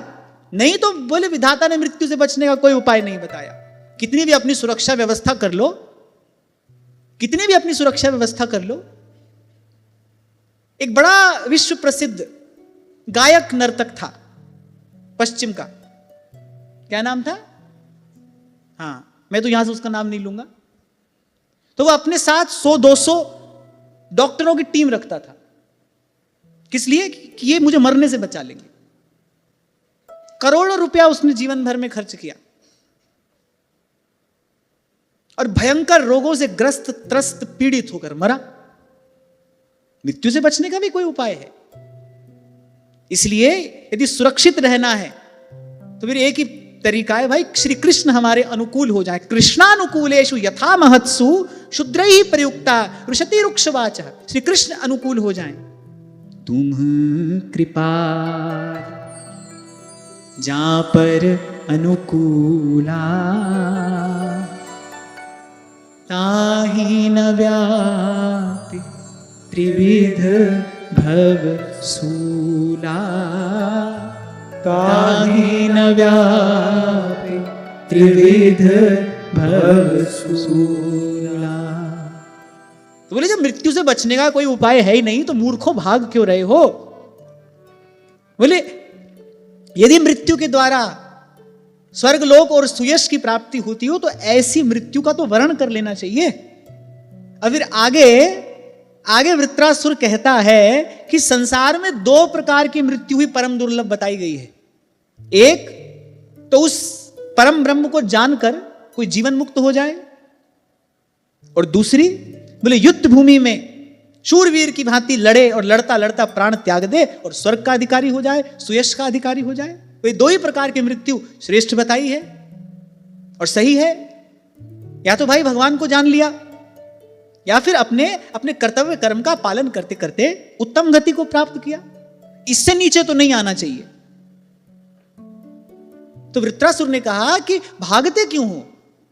नहीं तो बोले विधाता ने मृत्यु से बचने का कोई उपाय नहीं बताया। कितनी भी अपनी सुरक्षा व्यवस्था कर लो, कितनी भी अपनी सुरक्षा व्यवस्था कर लो। एक बड़ा विश्व प्रसिद्ध गायक नर्तक था पश्चिम का, क्या नाम था? हाँ, मैं तो यहां से उसका नाम नहीं लूंगा। तो वो अपने साथ 100-200 डॉक्टरों की टीम रखता था। किस लिए? कि ये मुझे मरने से बचा लेंगे। करोड़ों रुपया उसने जीवन भर में खर्च किया, और भयंकर रोगों से ग्रस्त त्रस्त पीड़ित होकर मरा। मृत्यु से बचने का भी कोई उपाय है? इसलिए यदि सुरक्षित रहना है तो फिर एक ही तरीका है भाई, श्री कृष्ण हमारे अनुकूल हो जाए। कृष्णानुकूलेषु यथा महत्सु शुद्रैः प्रयुक्ता रुषति रुक्षवाच। श्री कृष्ण अनुकूल हो जाएं। तुम कृपा जहां पर अनुकूला, ताहि न व्यापि त्रिविध भव सूला, ताहि न व्यापि त्रिविध भव सूला। तो बोले जब मृत्यु से बचने का कोई उपाय है ही नहीं तो मूर्खों भाग क्यों रहे हो? बोले यदि मृत्यु के द्वारा स्वर्गलोक और सुयश की प्राप्ति होती हो तो ऐसी मृत्यु का तो वर्ण कर लेना चाहिए। अब फिर आगे वृत्रासुर कहता है कि संसार में 2 प्रकार की मृत्यु ही परम दुर्लभ बताई गई है। एक तो उस परम ब्रह्म को जानकर कोई जीवन मुक्त हो जाए, और दूसरी बोले युद्ध भूमि में शूरवीर की भांति लड़े और लड़ता लड़ता प्राण त्याग दे और स्वर्ग का अधिकारी हो जाए, सुयश का अधिकारी हो जाए। तो ये 2 ही प्रकार की मृत्यु श्रेष्ठ बताई है और सही है। या तो भाई भगवान को जान लिया, या फिर अपने कर्तव्य कर्म का पालन करते करते उत्तम गति को प्राप्त किया। इससे नीचे तो नहीं आना चाहिए। तो वृत्रासुर ने कहा कि भागते क्यों हो?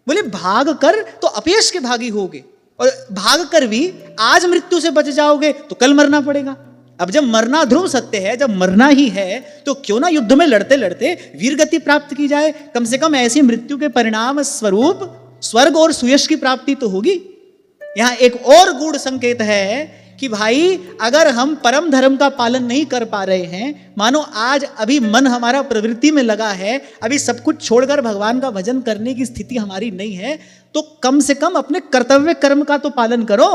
बोले भाग कर तो अपयश के भागी होगे, और भाग कर भी आज मृत्यु से बच जाओगे तो कल मरना पड़ेगा। अब जब मरना ध्रुव सत्य है, जब मरना ही है, तो क्यों ना युद्ध में लड़ते लड़ते वीर गति प्राप्त की जाए। कम से कम ऐसी मृत्यु के परिणाम स्वरूप स्वर्ग और सुयश की प्राप्ति तो होगी। यहां एक और गूढ़ संकेत है कि भाई अगर हम परम धर्म का पालन नहीं कर पा रहे हैं, मानो आज अभी मन हमारा प्रवृत्ति में लगा है, अभी सब कुछ छोड़कर भगवान का भजन करने की स्थिति हमारी नहीं है, तो कम से कम अपने कर्तव्य कर्म का तो पालन करो।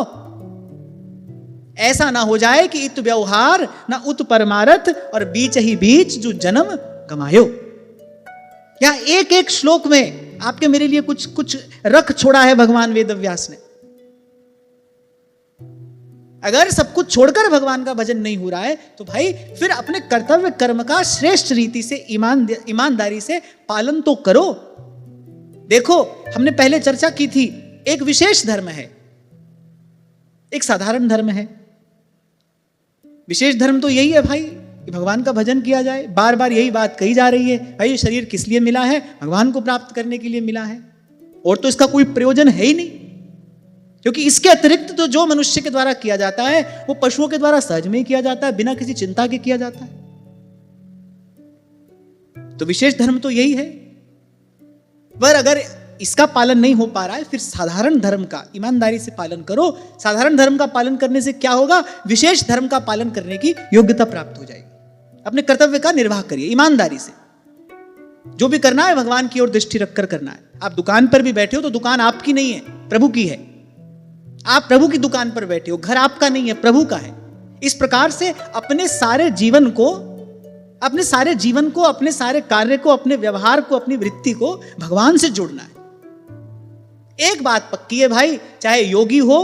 ऐसा ना हो जाए कि इत व्यवहार ना उत परमारथ, और बीच ही बीच जो जन्म गमायो। यहां एक एक श्लोक में आपके मेरे लिए कुछ कुछ रख छोड़ा है भगवान वेदव्यास ने। अगर सब कुछ छोड़कर भगवान का भजन नहीं हो रहा है तो भाई फिर अपने कर्तव्य कर्म का श्रेष्ठ रीति से ईमानदारी से पालन तो करो। देखो हमने पहले चर्चा की थी, एक विशेष धर्म है, एक साधारण धर्म है। विशेष धर्म तो यही है भाई कि भगवान का भजन किया जाए। बार बार यही बात कही जा रही है, भाई ये शरीर किस लिए मिला है? भगवान को प्राप्त करने के लिए मिला है, और तो इसका कोई प्रयोजन है ही नहीं। क्योंकि इसके अतिरिक्त तो जो मनुष्य के द्वारा किया जाता है वो पशुओं के द्वारा सहज में ही किया जाता है, बिना किसी चिंता के किया जाता है। तो विशेष धर्म तो यही है। पर अगर इसका पालन नहीं हो पा रहा है, फिर साधारण धर्म का ईमानदारी से पालन करो। साधारण धर्म का पालन करने से क्या होगा? विशेष धर्म का पालन करने की योग्यता प्राप्त हो जाएगी। अपने कर्तव्य का निर्वाह करिए ईमानदारी से। जो भी करना है भगवान की ओर दृष्टि रखकर करना है। आप दुकान पर भी बैठे हो तो दुकान आपकी नहीं है, प्रभु की है। आप प्रभु की दुकान पर बैठे हो, घर आपका नहीं है, प्रभु का है। इस प्रकार से अपने सारे जीवन को, अपने सारे कार्य को, अपने व्यवहार को, अपनी वृत्ति को भगवान से जोड़ना है। एक बात पक्की है भाई, चाहे योगी हो,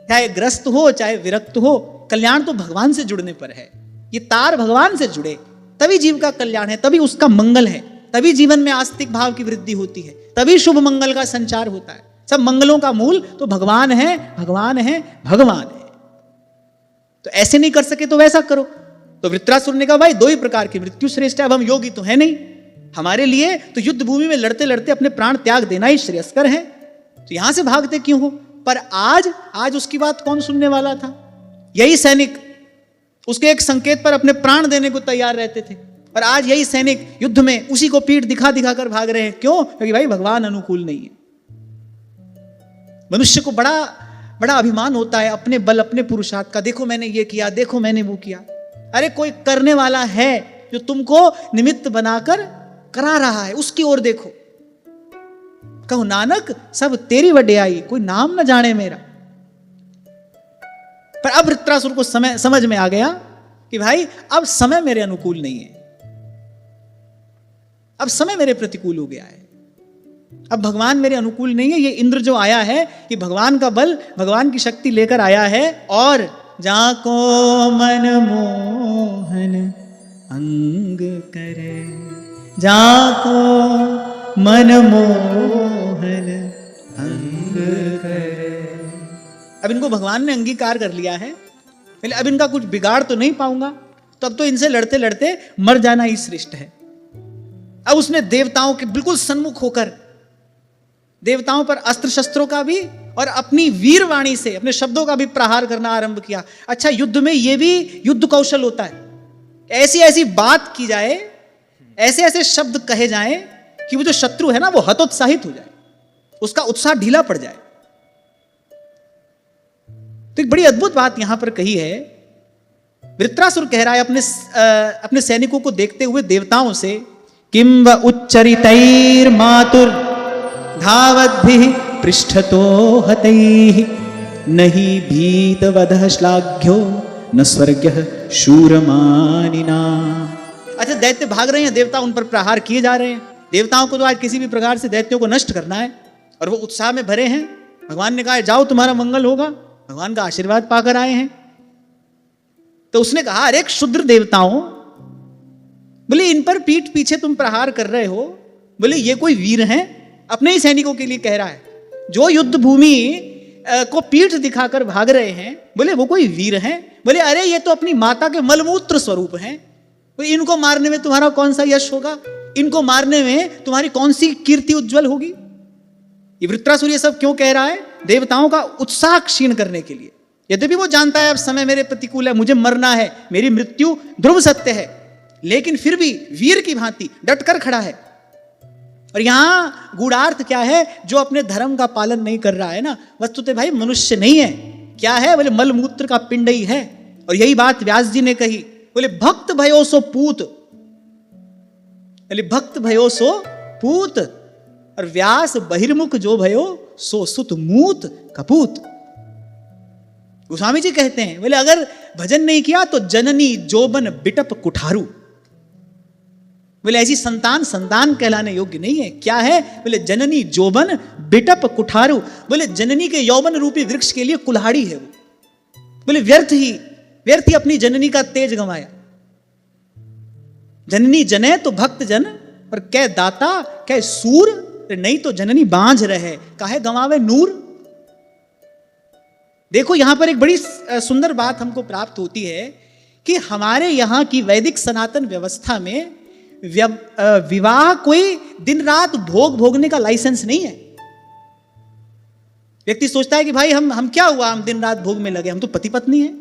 चाहे ग्रस्त हो, चाहे विरक्त हो, कल्याण तो भगवान से जुड़ने पर है। ये तार भगवान से जुड़े तभी जीव का कल्याण है, तभी उसका मंगल है, तभी जीवन में आस्तिक भाव की वृद्धि होती है, तभी शुभ मंगल का संचार होता है। सब मंगलों का मूल तो भगवान है, भगवान है, भगवान है। तो ऐसे नहीं कर सके तो वैसा करो। तो वृत्रासुर ने कहा भाई दो ही प्रकार की मृत्यु श्रेष्ठ है, अब हम योगी तो है नहीं, हमारे लिए तो युद्ध भूमि में लड़ते लड़ते अपने प्राण त्याग देना ही श्रेयस्कर है, तो यहां से भागते क्यों हो। पर आज उसकी बात कौन सुनने वाला था। यही सैनिक उसके एक संकेत पर अपने प्राण देने को तैयार रहते थे, और आज यही सैनिक युद्ध में उसी को पीठ दिखा दिखा कर भाग रहे हैं। क्यों? क्योंकि भाई भगवान अनुकूल नहीं है। मनुष्य को बड़ा बड़ा अभिमान होता है अपने बल, अपने पुरुषार्थ का। देखो मैंने ये किया, देखो मैंने वो किया। अरे कोई करने वाला है जो तुमको निमित्त बनाकर करा रहा है, उसकी ओर देखो। कहो नानक सब तेरी वड्याई, कोई नाम न जाने मेरा। पर अब वृत्रासुर को समझ में आ गया कि भाई अब समय मेरे अनुकूल नहीं है, अब समय मेरे प्रतिकूल हो गया है, अब भगवान मेरे अनुकूल नहीं है। ये इंद्र जो आया है कि भगवान का बल, भगवान की शक्ति लेकर आया है, और जाको मन मोहन अंग करे, जाको मन मोहन अंग करे। अब इनको भगवान ने अंगीकार कर लिया है, अब इनका कुछ बिगाड़ तो नहीं पाऊंगा, तो अब तो इनसे लड़ते लड़ते मर जाना ही श्रेष्ठ है। अब उसने देवताओं के बिल्कुल सन्मुख होकर देवताओं पर अस्त्र शस्त्रों का भी और अपनी वीरवाणी से अपने शब्दों का भी प्रहार करना आरंभ किया। अच्छा, युद्ध में यह भी युद्ध कौशल होता है, ऐसी ऐसी बात की जाए, ऐसे ऐसे शब्द कहे जाएं कि वो जो शत्रु है ना वो हतोत्साहित हो जाए, उसका उत्साह ढीला पड़ जाए। तो एक बड़ी अद्भुत बात यहां पर कही है। वृत्रासुर कह रहा है अपने सैनिकों को देखते हुए देवताओं से, किम व उच्चरितैर मातुर धावद्भिः पृष्ठतो हतैः नहीं भीत वधः श्लाघ्यो न स्वर्गः शूरमानिना। अच्छा, दैत्य भाग रहे हैं, देवता उन पर प्रहार किए जा रहे हैं। देवताओं को तो आज किसी भी प्रकार से दैत्यों को नष्ट करना है, और वो उत्साह में भरे हैं। भगवान ने कहा जाओ तुम्हारा मंगल होगा, भगवान का आशीर्वाद पाकर आए हैं। तो उसने कहा अरे क्षुद्र देवताओं, बोले इन पर पीठ पीछे तुम प्रहार कर रहे हो, बोले ये कोई वीर हैं? अपने ही सैनिकों के लिए कह रहा है, जो युद्ध भूमि को पीठ दिखाकर भाग रहे हैं, बोले वो कोई वीर हैं? बोले अरे ये तो अपनी माता के मलमूत्र स्वरूप हैं, तो इनको मारने में तुम्हारा कौन सा यश होगा, इनको मारने में तुम्हारी कौन सी कीर्ति उज्जवल होगी। ये वृत्रासुर ये सब क्यों कह रहा है? देवताओं का उत्साह क्षीण करने के लिए। यद्यपि वो जानता है अब समय मेरे प्रतिकूल है, मुझे मरना है, मेरी मृत्यु ध्रुव सत्य है, लेकिन फिर भी वीर की भांति डटकर खड़ा है। और यहां गूढ़ार्थ क्या है? जो अपने धर्म का पालन नहीं कर रहा है ना, वस्तुतः भाई मनुष्य नहीं है, क्या है? बोले मलमूत्र का पिंड ही है। और यही बात व्यास जी ने कही, बोले भक्त भयो सो पूत, बोले भक्त भयो सो पूत, और व्यास बहिर्मुख जो भयो सो सुत मूत कपूत। गोस्वामी जी कहते हैं, बोले अगर भजन नहीं किया तो जननी जोबन बिटप कुठारू, बोले ऐसी संतान कहलाने योग्य नहीं है। क्या है? बोले जननी जोबन बिटप कुठारू, बोले जननी के यौवन रूपी वृक्ष के लिए कुल्हाड़ी है वो। बोले व्यर्थ ही अपनी जननी का तेज गंवाया। जननी जने तो भक्त जन, पर कै दाता कै सूर, नहीं तो जननी बांझ रहे काहे गंवावे नूर। देखो यहां पर एक बड़ी सुंदर बात हमको प्राप्त होती है कि हमारे यहां की वैदिक सनातन व्यवस्था में विवाह कोई दिन रात भोग भोगने का लाइसेंस नहीं है। व्यक्ति सोचता है कि भाई हम क्या हुआ, हम दिन रात भोग में लगे, हम तो पति पत्नी हैं।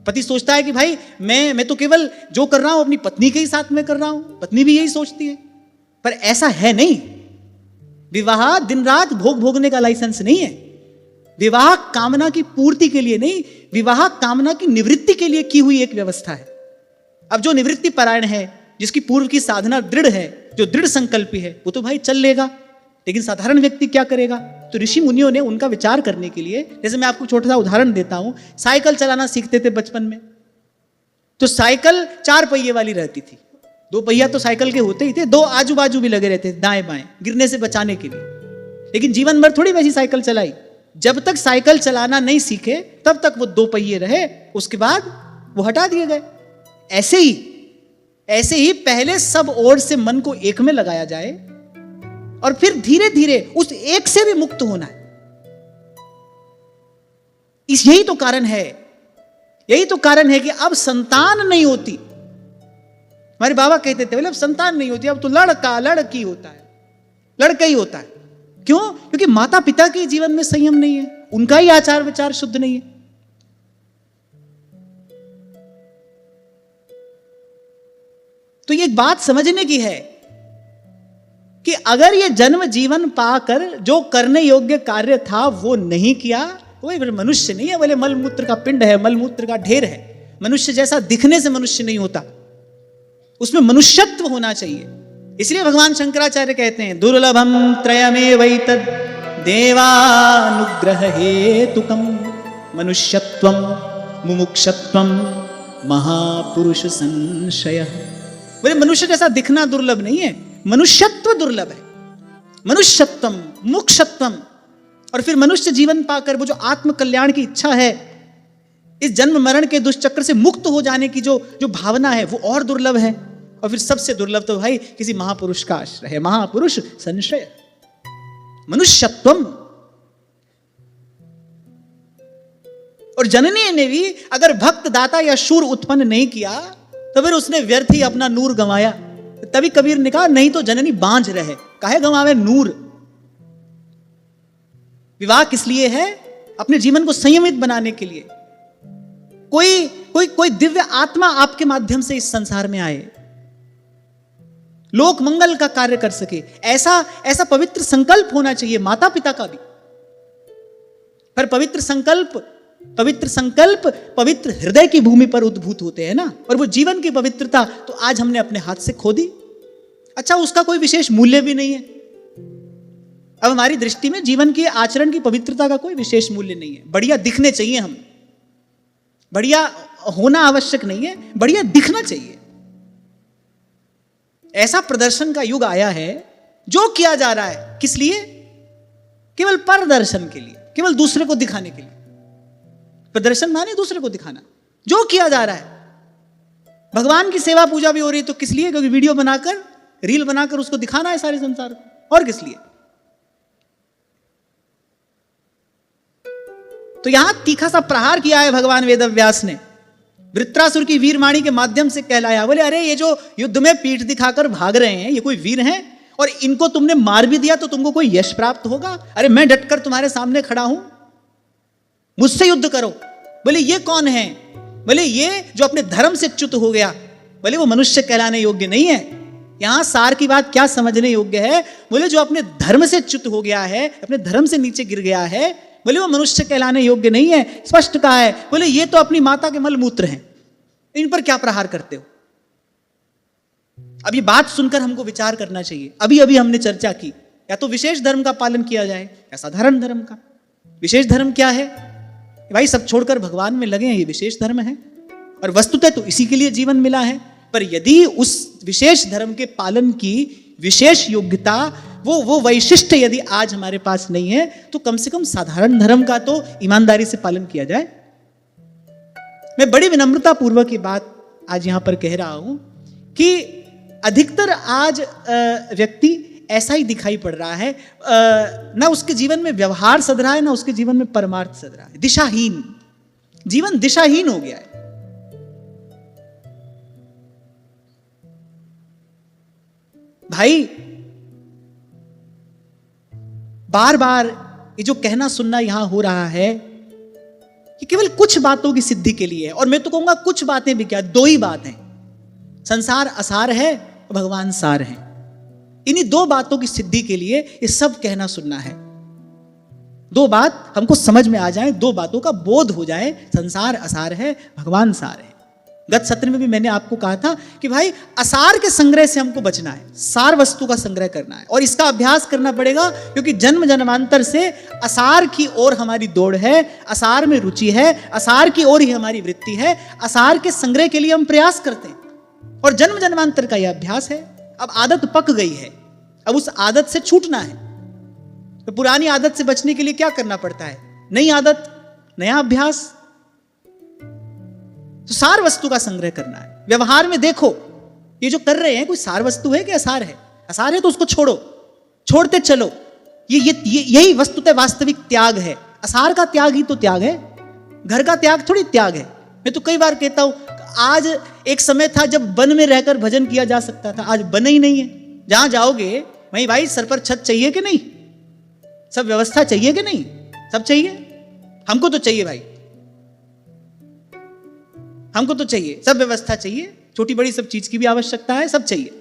पति सोचता है कि भाई मैं तो केवल जो कर रहा हूं अपनी पत्नी के ही साथ में कर रहा हूं, पत्नी भी यही सोचती है। पर ऐसा है नहीं, विवाह दिन रात भोग भोगने का लाइसेंस नहीं है। विवाह कामना की पूर्ति के लिए नहीं, विवाह कामना की निवृत्ति के लिए की हुई एक व्यवस्था है। अब जो निवृत्ति परायण है, जिसकी पूर्व की साधना दृढ़ है, जो दृढ़ संकल्पी है, वो तो भाई चल लेगा। लेकिन साधारण व्यक्ति क्या करेगा? तो ऋषि मुनियों ने उनका विचार करने के लिए, जैसे मैं आपको छोटा सा उदाहरण देता हूं, साइकिल चलाना सीखते थे बचपन में, तो साइकिल 4 पहिए वाली रहती थी। 2 पहिया तो साइकिल के होते ही थे, 2 आजू बाजू भी लगे रहते दाएं बाएं गिरने से बचाने के लिए। लेकिन जीवन भर थोड़ी वैसी साइकिल चलाई। जब तक साइकिल चलाना नहीं सीखे तब तक वो 2 पहिए रहे, उसके बाद वो हटा दिए गए। ऐसे ही ऐसे ही पहले सब ओर से मन को एक में लगाया जाए और फिर धीरे धीरे उस एक से भी मुक्त होना है। यही तो कारण है, यही तो कारण है कि अब संतान नहीं होती। हमारे बाबा कहते थे बोले अब संतान नहीं होती, अब तो लड़का लड़की होता है, लड़का ही होता है। क्यों? क्योंकि माता पिता के जीवन में संयम नहीं है, उनका ही आचार विचार शुद्ध नहीं है। तो ये एक बात समझने की है कि अगर ये जन्म जीवन पाकर जो करने योग्य कार्य था वो नहीं किया, वो मनुष्य नहीं है। बोले मलमूत्र का पिंड है, मलमूत्र का ढेर है, मनुष्य जैसा दिखने से मनुष्य नहीं होता, उसमें मनुष्यत्व होना चाहिए। इसलिए भगवान शंकराचार्य कहते हैं दुर्लभम त्रयमेवैतद् देवानुग्रह हेतुकम मनुष्यत्वम मुमुक्षत्वम महापुरुष संशय। बोले मनुष्य जैसा दिखना दुर्लभ नहीं है, मनुष्यत्व दुर्लभ है। मनुष्यत्वम मुमुक्षत्वम, और फिर मनुष्य जीवन पाकर वो जो आत्म कल्याण की इच्छा है, इस जन्म मरण के दुष्चक्र से मुक्त हो जाने की जो भावना है वो और दुर्लभ है। और फिर सबसे दुर्लभ तो भाई किसी महापुरुष का आश्रय है, महापुरुष संशय। मनुष्यत्वम। और जननी ने भी अगर भक्त दाता या शूर उत्पन्न नहीं किया तो फिर उसने व्यर्थ ही अपना नूर गंवाया। तभी कबीर ने कहा नहीं तो जननी बांझ रहे, काहे गंवावे नूर। विवाह किस लिए है? अपने जीवन को संयमित बनाने के लिए। कोई दिव्य आत्मा आपके माध्यम से इस संसार में आए, लोक मंगल का कार्य कर सके, ऐसा पवित्र संकल्प होना चाहिए माता पिता का भी। पर पवित्र संकल्प पवित्र हृदय की भूमि पर उद्भूत होते हैं ना। और वो जीवन की पवित्रता तो आज हमने अपने हाथ से खो दी। अच्छा, उसका कोई विशेष मूल्य भी नहीं है। अब हमारी दृष्टि में जीवन की आचरण की पवित्रता का कोई विशेष मूल्य नहीं है। बढ़िया दिखने चाहिए हम, बढ़िया होना आवश्यक नहीं है, बढ़िया दिखना चाहिए। ऐसा प्रदर्शन का युग आया है, जो किया जा रहा है किस लिए? केवल प्रदर्शन के लिए, केवल दूसरे को दिखाने के लिए। प्रदर्शन माने दूसरे को दिखाना। जो किया जा रहा है, भगवान की सेवा पूजा भी हो रही है तो किस लिए? क्योंकि वीडियो बनाकर, रील बनाकर उसको दिखाना है सारे संसार को। और किस लिए? तो यहां तीखा सा प्रहार किया है भगवान वेदव्यास ने। वृत्रासुर की वीरवाणी के माध्यम से कहलाया, बोले अरे ये जो युद्ध में पीठ दिखाकर भाग रहे हैं ये कोई वीर हैं? और इनको तुमने मार भी दिया तो तुमको कोई यश प्राप्त होगा? अरे मैं डटकर तुम्हारे सामने खड़ा हूं, मुझसे युद्ध करो। बोले ये कौन है? बोले ये जो अपने धर्म से च्युत हो गया। बोले वो मनुष्य कहलाने योग्य नहीं है। यहां सार की बात क्या समझने योग्य है? बोले जो अपने धर्म से च्युत हो गया है, अपने धर्म से नीचे गिर गया है, बोले वो मनुष्य कहलाने योग्य नहीं है। स्पष्ट कहा है, बोले ये तो अपनी माता के मलमूत्र हैं, इन पर क्या प्रहार करते हो? अब ये बात सुनकर हमको विचार करना चाहिए। अभी अभी हमने चर्चा की, या तो विशेष धर्म का पालन किया जाए या साधारण धर्म का। विशेष धर्म क्या है? भाई सब छोड़कर भगवान में लगे हैं, ये विशेष धर्म है। और वस्तुतः तो इसी के लिए जीवन मिला है। पर यदि उस विशेष धर्म के पालन की विशेष योग्यता, वो वैशिष्ट यदि आज हमारे पास नहीं है, तो कम से कम साधारण धर्म का तो ईमानदारी से पालन किया जाए। मैं बड़ी विनम्रता पूर्वक ये बात आज यहां पर कह रहा हूं कि अधिकतर आज व्यक्ति ऐसा ही दिखाई पड़ रहा है, ना उसके जीवन में व्यवहार सध रहा है, ना उसके जीवन में परमार्थ सध रहा है। दिशाहीन जीवन, दिशाहीन हो गया है। भाई बार बार ये जो कहना सुनना यहां हो रहा है कि केवल कुछ बातों की सिद्धि के लिए है। और मैं तो कहूंगा कुछ बातें भी क्या, दो ही बात हैं। संसार असार है, भगवान सार है। इन्हीं दो बातों की सिद्धि के लिए ये सब कहना सुनना है। दो बात हमको समझ में आ जाए, दो बातों का बोध हो जाए, संसार असार है, भगवान सार है। गत सत्र में भी मैंने आपको कहा था कि भाई असार के संग्रह से हमको बचना है, सार वस्तु का संग्रह करना है। और इसका अभ्यास करना पड़ेगा, क्योंकि जन्म जन्मांतर से असार की ओर हमारी दौड़ है, असार में रुचि है, असार की ओर ही हमारी वृत्ति है। असार के संग्रह के लिए हम प्रयास करते हैं और जन्म जन्मांतर का यह अभ्यास है। अब आदत पक गई है, अब उस आदत से छूटना है। तो पुरानी आदत से बचने के लिए क्या करना पड़ता है? नई आदत, नया अभ्यास। तो सार वस्तु का संग्रह करना है। व्यवहार में देखो, ये जो कर रहे हैं कोई सार वस्तु है कि असार है? असार है तो उसको छोड़ो, छोड़ते चलो। यही वस्तुतः वास्तविक त्याग है। असार का त्याग ही तो त्याग है, घर का त्याग थोड़ी त्याग है। मैं तो कई बार कहता हूं, आज एक समय था जब वन में रहकर भजन किया जा सकता था, आज वन ही नहीं है। जहां जाओगे वहीं भाई सर पर छत चाहिए कि नहीं, सब व्यवस्था चाहिए कि नहीं, सब चाहिए। हमको तो चाहिए भाई, हमको तो चाहिए, सब व्यवस्था चाहिए, छोटी बड़ी सब चीज की भी आवश्यकता है, सब चाहिए।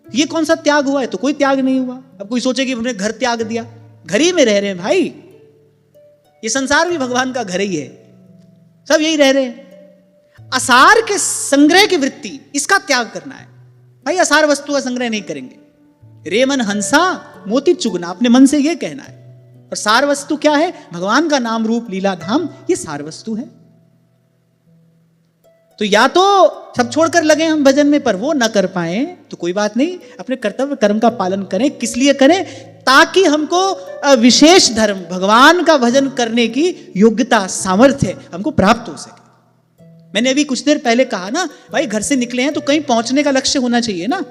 ये कौन सा त्याग हुआ है? तो कोई त्याग नहीं हुआ। अब कोई सोचे कि हमने घर त्याग दिया, घर ही में रह रहे हैं भाई। ये संसार भी भगवान का घर ही है, सब यही रह रहे हैं। असार के संग्रह की वृत्ति, इसका त्याग करना है भाई। असार वस्तु का संग्रह नहीं करेंगे। रे मन हंसा मोती चुगना, अपने मन से यह कहना है। और सार वस्तु क्या है? भगवान का नाम रूप लीला धाम, ये सार वस्तु है। तो या तो सब छोड़कर लगे हम भजन में, पर वो ना कर पाए तो कोई बात नहीं, अपने कर्तव्य कर्म का पालन करें। किस लिए करें? ताकि हमको विशेष धर्म भगवान का भजन करने की योग्यता, सामर्थ्य हमको प्राप्त हो सके। मैंने अभी कुछ देर पहले कहा ना भाई, घर से निकले हैं तो कहीं पहुंचने का लक्ष्य होना चाहिए ना।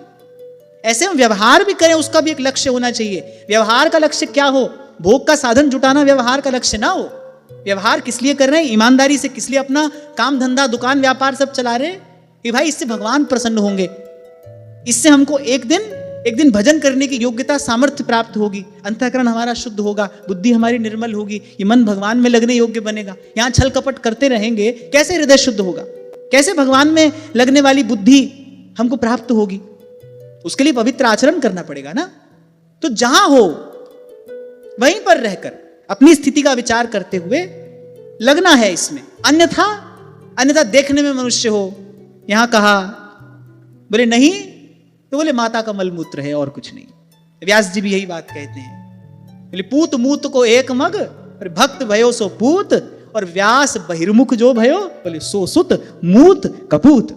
ऐसे हम व्यवहार भी करें, उसका भी एक लक्ष्य होना चाहिए। व्यवहार का लक्ष्य क्या हो? भोग का साधन जुटाना व्यवहार का लक्ष्य ना हो। व्यवहार किस लिए कर रहे हैं? ईमानदारी से किस लिए अपना काम धंधा दुकान व्यापार सब चला रहे हैं? कि भाई इससे भगवान प्रसन्न होंगे, इससे हमको एक दिन भजन करने की योग्यता सामर्थ्य प्राप्त होगी, अंतःकरण हमारा शुद्ध होगा, बुद्धि हमारी निर्मल होगी, ये मन भगवान में लगने योग्य बनेगा। यहां छल कपट करते रहेंगे, कैसे हृदय शुद्ध होगा? कैसे भगवान में लगने वाली बुद्धि हमको प्राप्त होगी? उसके लिए पवित्र आचरण करना पड़ेगा ना। तो जहां हो वहीं पर रहकर अपनी स्थिति का विचार करते हुए लगना है इसमें। अन्यथा देखने में मनुष्य हो, यहां कहा बोले नहीं तो बोले माता का मलमूत्र है और कुछ नहीं। व्यास जी भी यही बात कहते हैं, बोले पूत मूत को एक मग, और भक्त भयो सो पूत, और व्यास बहिर्मुख जो भयो, बोले सो सुत मूत कपूत।